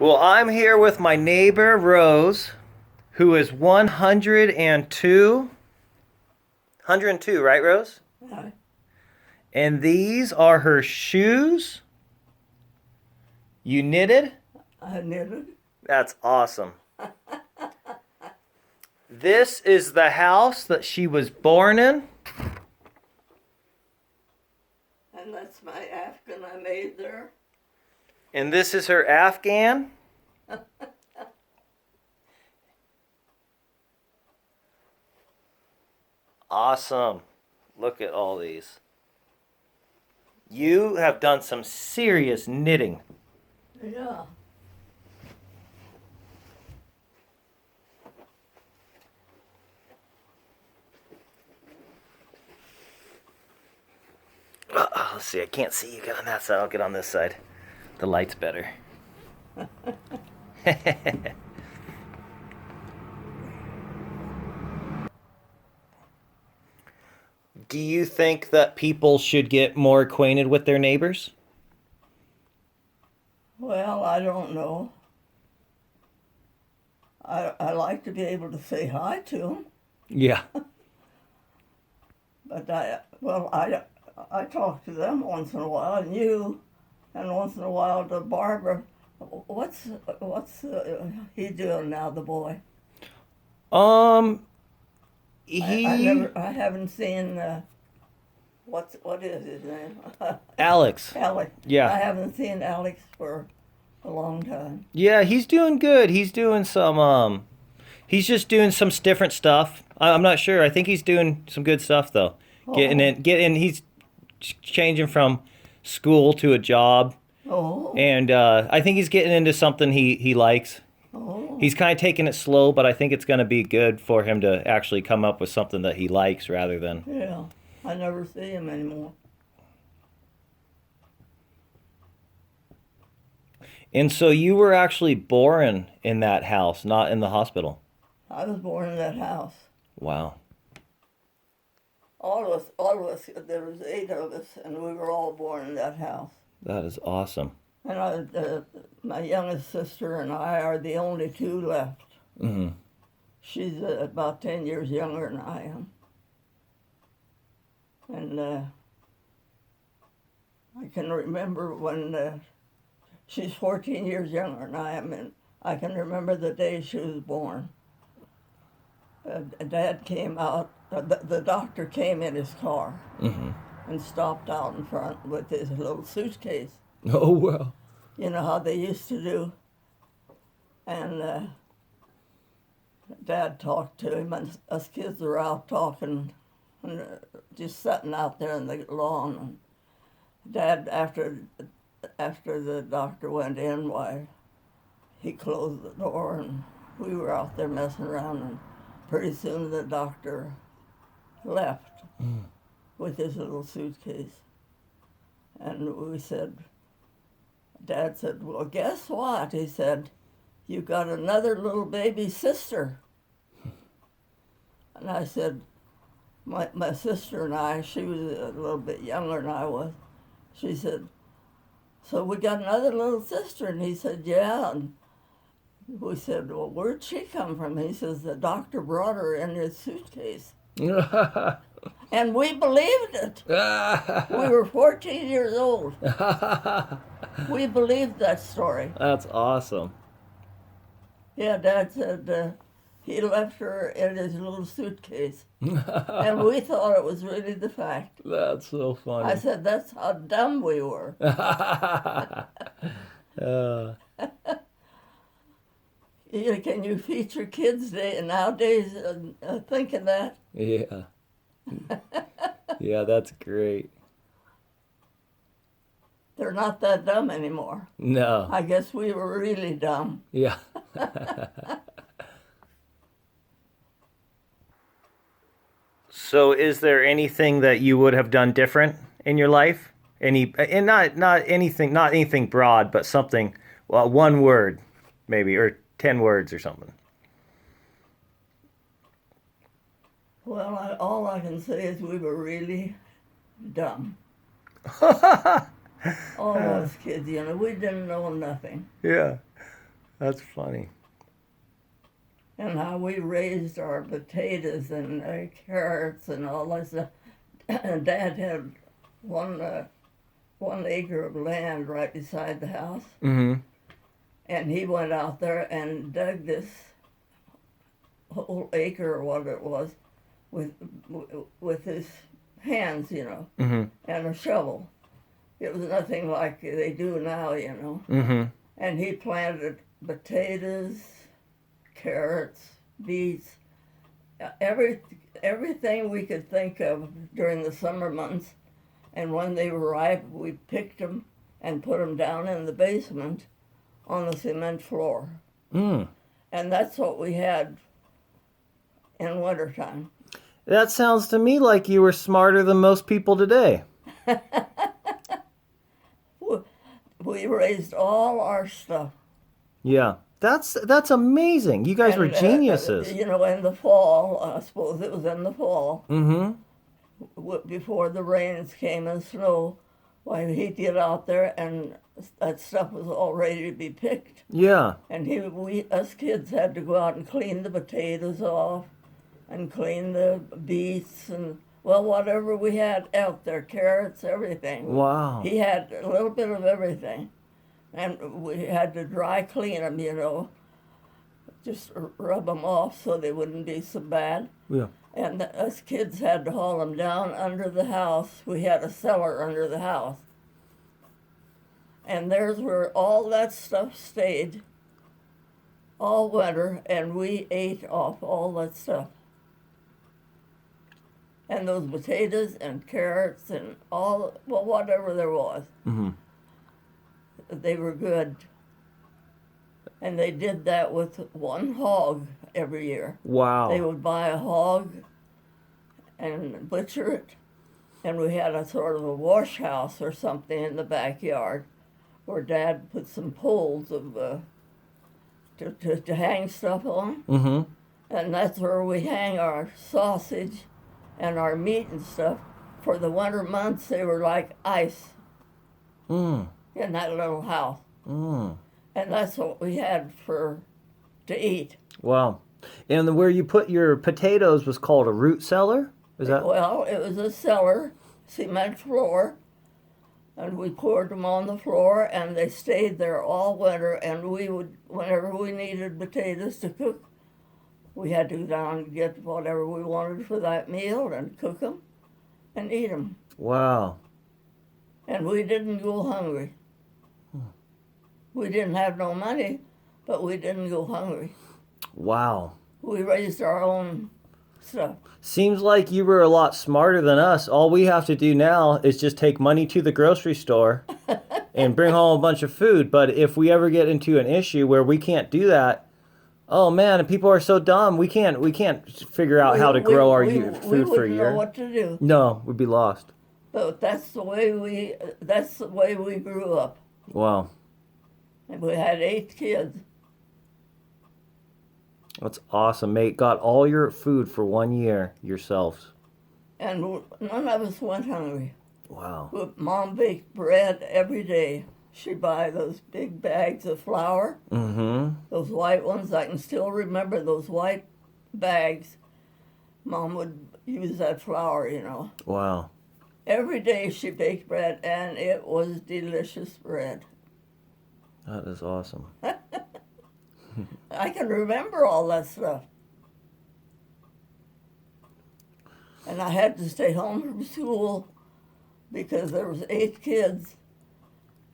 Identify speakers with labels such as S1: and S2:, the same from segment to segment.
S1: Well, I'm here with my neighbor, Rose, who is 102. 102, right, Rose?
S2: I,
S1: And these are her shoes. You knitted?
S2: I knitted.
S1: That's awesome. This is the house that she was born in.
S2: And that's my Afghan I made there.
S1: And this is her Afghan. Awesome. Look at all these. You have done some serious knitting.
S2: Yeah.
S1: Let's see, I can't see you. Get on that side. I'll get on this side. The light's better. Do you think that people should get more acquainted with their neighbors?
S2: Well, I don't know. I like to be able to say hi to them,
S1: Yeah.
S2: but I talk to them once in a while, and you, and once in a while to Barbara. What's he doing now, the boy?
S1: Um,
S2: I
S1: he
S2: never, I haven't seen. What is his name?
S1: Alex.
S2: Alex.
S1: Yeah.
S2: I haven't seen Alex for a long time.
S1: Yeah, he's doing good. He's doing some he's just doing some different stuff. I'm not sure. I think he's doing some good stuff though. Getting he's changing from school to a job,
S2: Oh,
S1: and I think he's getting into something he likes.
S2: oh,
S1: He's kind of taking it slow, but I think it's going to be good for him to actually come up with something that he likes rather than.
S2: yeah. I never see him anymore.
S1: And so you were actually born in that house, not in the hospital.
S2: I was born in that house.
S1: Wow.
S2: All of us, there was 8 of us, and we were all born in that house.
S1: That is awesome.
S2: And my youngest sister and I are the only two left.
S1: Hmm.
S2: She's about 10 years younger than I am. And I can remember when she's 14 years younger than I am, and I can remember the day she was born. Dad came out, the doctor came in his car
S1: Hmm.
S2: and stopped out in front with his little suitcase.
S1: Oh, well.
S2: You know how they used to do. And Dad talked to him, and us kids were out talking and just sitting out there in the lawn. And Dad, after the doctor went in, why, he closed the door, and we were out there messing around, and pretty soon the doctor left with his little suitcase. And we said, Dad said, well, guess what? He said, you got another little baby sister. And I said, my sister and I, she was a little bit younger than I was. She said, so we got another little sister? And he said, yeah. And we said, well, where'd she come from? He says, the doctor brought her in his suitcase. And we believed it. We were 14 years old. We believed that story.
S1: That's awesome.
S2: Yeah, Dad said he left her in his little suitcase. And we thought it was really the fact.
S1: That's so funny.
S2: I said, that's how dumb we were. Can you feature kids nowadays thinking that?
S1: Yeah. Yeah, that's great.
S2: They're not that dumb anymore.
S1: No.
S2: I guess we were really dumb.
S1: Yeah. So is there anything that you would have done different in your life? And not anything broad, but something, well, one word maybe, or 10 words or something.
S2: Well, all I can say is we were really dumb. All those kids, we didn't know nothing.
S1: Yeah. That's funny.
S2: And how we raised our potatoes and carrots and all that stuff. Dad had one acre of land right beside the house,
S1: Mm-hmm.
S2: and he went out there and dug this whole acre or what it was with his hands, you know,
S1: Mm-hmm.
S2: and a shovel. It was nothing like they do now, you know.
S1: Mm-hmm.
S2: And he planted potatoes, carrots, beets, everything we could think of during the summer months. And when they were ripe, we picked them and put them down in the basement on the cement floor.
S1: Mm.
S2: And that's what we had in wintertime.
S1: That sounds to me like you were smarter than most people today.
S2: We raised all our stuff.
S1: Yeah. That's amazing. You guys were
S2: And,
S1: geniuses.
S2: you know, in the fall, I suppose it was in the fall,
S1: Mm-hmm.
S2: before the rains came and snow, why he'd get out there and that stuff was all ready to be picked.
S1: Yeah.
S2: And us kids had to go out and clean the potatoes off and clean the beets and, well, whatever we had out there, carrots, everything.
S1: Wow.
S2: He had a little bit of everything. And we had to dry clean them, you know, just rub them off so they wouldn't be so bad.
S1: Yeah.
S2: And us kids had to haul them down under the house. We had a cellar under the house. And there's where all that stuff stayed all winter, and we ate off all that stuff. And those potatoes and carrots and all, well, whatever there was,
S1: Mm-hmm.
S2: they were good. And they did that with one hog every year.
S1: Wow.
S2: They would buy a hog and butcher it, and we had a sort of a wash house or something in the backyard where Dad put some poles of to hang stuff on,
S1: Mm-hmm.
S2: and that's where we hang our sausage and our meat and stuff. For the winter months, they were like ice
S1: Mm.
S2: in that little house,
S1: Mm.
S2: and that's what we had to eat.
S1: Wow. And where you put your potatoes was called a root cellar? Is that?
S2: Well, it was a cellar, cement floor, and we poured them on the floor, and they stayed there all winter. And we would, whenever we needed potatoes to cook, we had to go down and get whatever we wanted for that meal and cook them and eat them.
S1: Wow.
S2: And we didn't go hungry. We didn't have no money, but we didn't go hungry.
S1: Wow.
S2: We raised our own stuff.
S1: Seems like you were a lot smarter than us. All we have to do now is just take money to the grocery store and bring home a bunch of food. But if we ever get into an issue where we can't do that, oh man, people are so dumb. We can't figure out how to grow our food for a
S2: We wouldn't
S1: year.
S2: know what to do.
S1: No, we'd be lost.
S2: But that's the way we grew up.
S1: Wow.
S2: And we had 8 kids.
S1: That's awesome, mate. Got all your food for 1 year yourselves.
S2: And none of us went hungry.
S1: Wow.
S2: But Mom baked bread every day. She'd buy those big bags of flour,
S1: Mm-hmm.
S2: those white ones. I can still remember those white bags. Mom would use that flour, you know.
S1: Wow.
S2: Every day she baked bread, and it was delicious bread.
S1: That is awesome.
S2: I can remember all that stuff. And I had to stay home from school because there was 8 kids,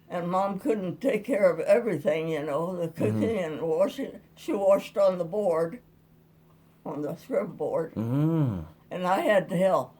S2: and Mom couldn't take care of everything, you know, the cooking and washing. She washed on the board, on the scrub board,
S1: Mm.
S2: and I had to help.